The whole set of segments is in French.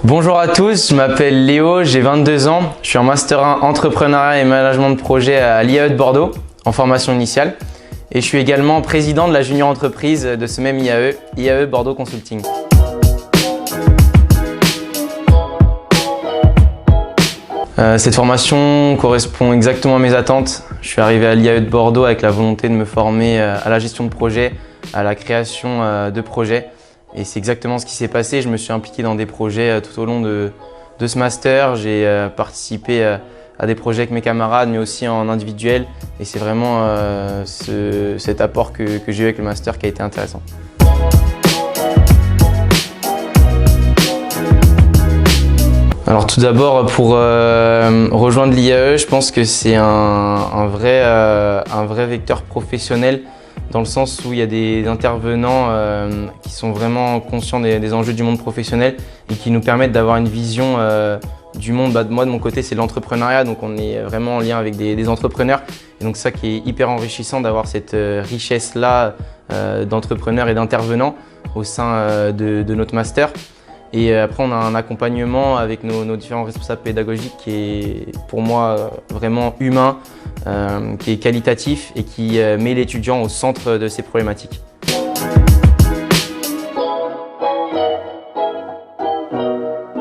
Bonjour à tous, je m'appelle Léo, j'ai 22 ans, je suis en Master 1 Entrepreneuriat et Management de Projet à l'IAE de Bordeaux, en formation initiale. Et je suis également président de la junior entreprise de ce même IAE Bordeaux Consulting. Cette formation correspond exactement à mes attentes. Je suis arrivé à l'IAE de Bordeaux avec la volonté de me former à la gestion de projet, à la création de projets. Et c'est exactement ce qui s'est passé. Je me suis impliqué dans des projets tout au long de ce master. J'ai participé à des projets avec mes camarades, mais aussi en individuel. Et c'est vraiment cet apport que j'ai eu avec le master qui a été intéressant. Alors tout d'abord, pour rejoindre l'IAE, je pense que c'est un vrai vecteur professionnel, dans le sens où il y a des intervenants qui sont vraiment conscients des enjeux du monde professionnel et qui nous permettent d'avoir une vision du monde. Moi, de mon côté, c'est l'entrepreneuriat, donc on est vraiment en lien avec des entrepreneurs. Et donc ça qui est hyper enrichissant d'avoir cette richesse-là d'entrepreneurs et d'intervenants au sein de notre master. Et après, on a un accompagnement avec nos différents responsables pédagogiques qui est pour moi vraiment humain, qui est qualitatif et qui met l'étudiant au centre de ses problématiques.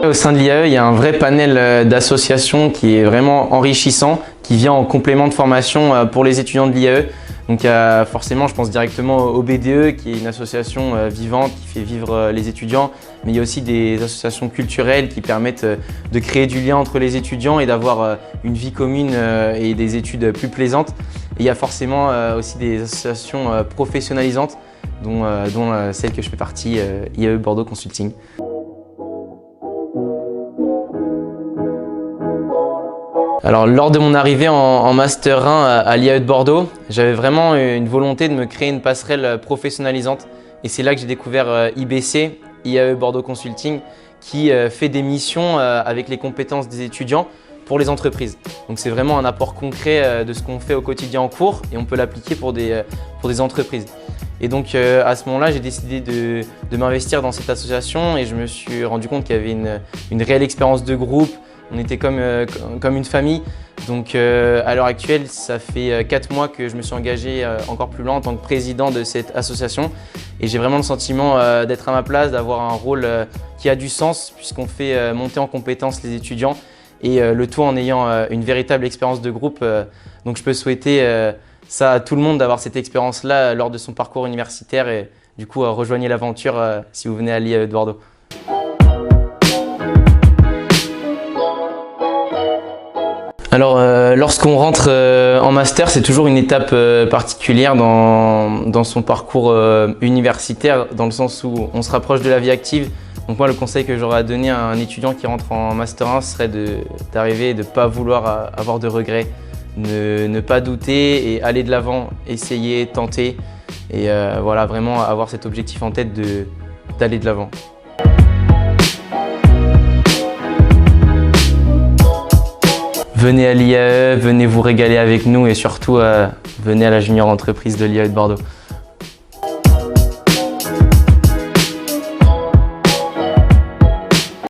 Au sein de l'IAE, il y a un vrai panel d'associations qui est vraiment enrichissant, qui vient en complément de formation pour les étudiants de l'IAE. Donc forcément, je pense directement au BDE, qui est une association vivante qui fait vivre les étudiants, mais il y a aussi des associations culturelles qui permettent de créer du lien entre les étudiants et d'avoir une vie commune et des études plus plaisantes. Et il y a forcément aussi des associations professionnalisantes, dont celle que je fais partie, IAE Bordeaux Consulting. Alors, lors de mon arrivée en Master 1 à l'IAE de Bordeaux, j'avais vraiment une volonté de me créer une passerelle professionnalisante. Et c'est là que j'ai découvert IBC, IAE Bordeaux Consulting, qui fait des missions avec les compétences des étudiants pour les entreprises. Donc c'est vraiment un apport concret de ce qu'on fait au quotidien en cours et on peut l'appliquer pour des entreprises. Et donc à ce moment-là, j'ai décidé de m'investir dans cette association et je me suis rendu compte qu'il y avait une réelle expérience de groupe. On était comme une famille. Donc à l'heure actuelle, ça fait 4 mois que je me suis engagé encore plus loin en tant que président de cette association. Et j'ai vraiment le sentiment d'être à ma place, d'avoir un rôle qui a du sens puisqu'on fait monter en compétence les étudiants et le tout en ayant une véritable expérience de groupe. Donc je peux souhaiter ça à tout le monde d'avoir cette expérience-là lors de son parcours universitaire et du coup rejoignez l'aventure si vous venez à l'IAE de Bordeaux. Alors, lorsqu'on rentre en master, c'est toujours une étape particulière dans son parcours universitaire, dans le sens où on se rapproche de la vie active. Donc moi, le conseil que j'aurais à donner à un étudiant qui rentre en master 1 serait d'arriver et de ne pas vouloir avoir de regrets, ne pas douter et aller de l'avant, essayer, tenter et voilà, vraiment avoir cet objectif en tête d'aller de l'avant. Venez à l'IAE, venez vous régaler avec nous et surtout venez à la junior entreprise de l'IAE de Bordeaux.